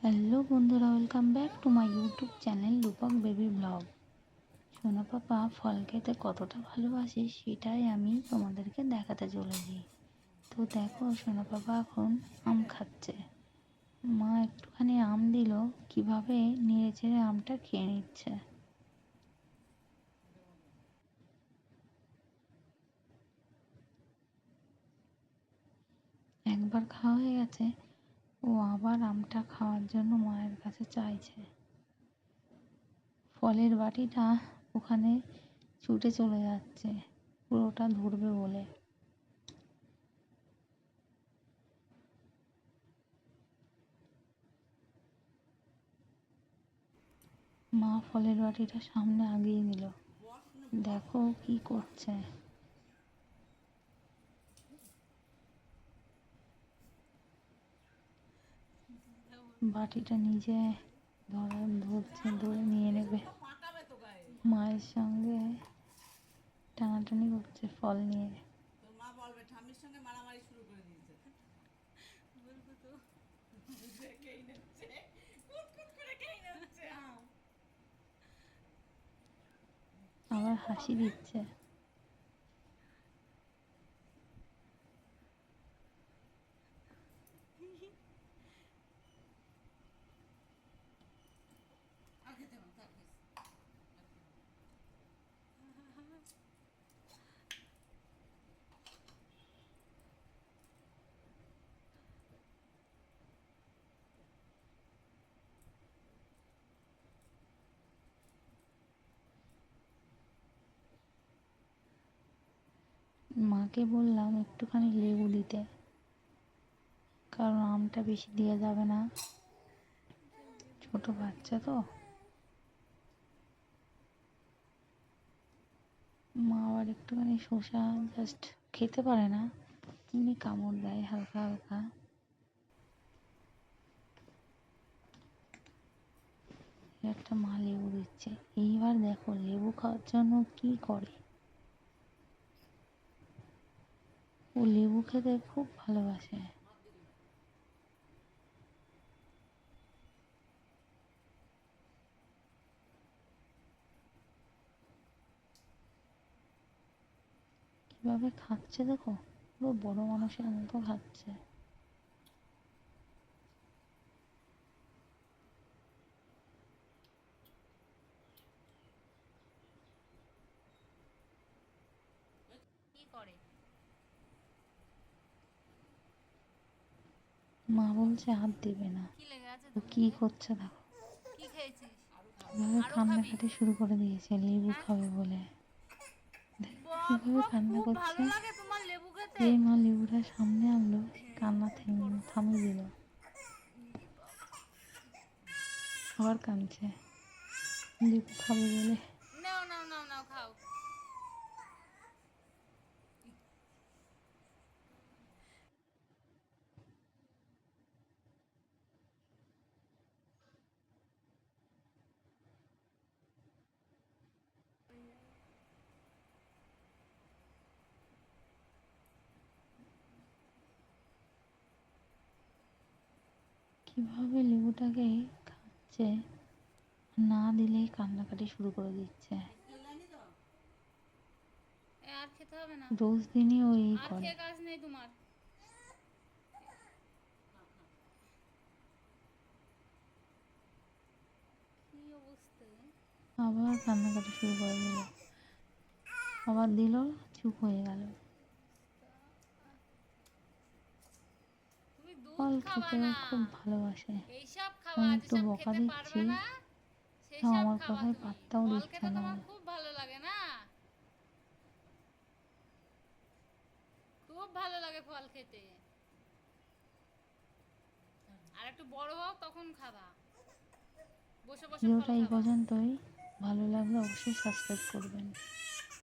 Hello বন্ধুরা, welcome back to my YouTube channel Rupak baby blog. সোনা পাপা ফল খেতে কতটা ভালোবাসে সেটাই আমি তোমাদেরকে দেখাতে চলেছি। তো দেখো, সোনা পাপা এখন আম খাচ্ছে। মা একটুখানি আম দিল, কিভাবে নেড়ে চেড়ে আমটা খেয়ে নিচ্ছে। একবার খাওয়া হয়ে গেছে, ও আবার আমটা খাওয়ার জন্য মায়ের কাছে চাইছে। ফলের বাটিটা ওখানে ছুটে চলে যাচ্ছে পুরোটা ধরবে বলে। মা ফলের বাটিটা সামনে আগিয়ে দিল, দেখো কি করছে। বাটিটা নিজে ধরছে, ধরে নিয়ে নেবে। মায়ের সঙ্গে টানাটানি করছে ফল নিয়ে। আবার হাসি দিচ্ছে। মাকে বললাম একটুখানি লেবু দিতে, কারণ আমটা বেশি দেওয়া যাবে না, ছোট বাচ্চা তো। মা আবার একটুখানি শসা জাস্ট খেতে পারে না, এমনি কামড় দেয় হালকা হালকা। একটা মা লেবু দিচ্ছে। এইবার দেখো লেবু খাওয়ার জন্য কি করে। ও লেবু খেতে খুব ভালোবাসে। কিভাবে খাচ্ছে দেখো, পুরো বড় মানুষের মতো খাচ্ছে। মা বলছে হাত দিবে না, ও কি করছে দেখো, কিভাবে কান্নাকাটি শুরু করে দিয়েছে লেবু খাবে বলে। দেখো কিভাবে কান্না করছে। যে মা লেবুটা সামনে আনলো, কান্না থামিয়ে দিল। আবার কাঁদছে লেবু খাবে বলে। কিভাবে লেবুটাকে খাচ্ছে, না দিলেই কান্নাকাটি শুরু করে দিচ্ছে। রোজ দিনই ও এই করে। আবার কান্নাকাটি শুরু করে দিল, আবার দিল, চুপ হয়ে গেল। ফল খেতে খুব ভালোবাসে। আমি একটু বকা দিচ্ছি, তাও আমার কথায় পাত্তাও দিচ্ছে না। খুব ভালো লাগে ফল খেতে। আর একটু বড় হোক তখন খাবা, বসে বসে ফল ভিডিওটা এই খাবা। পর্যন্তই। ভালো লাগলে অবশ্যই সাবস্ক্রাইব করবেন।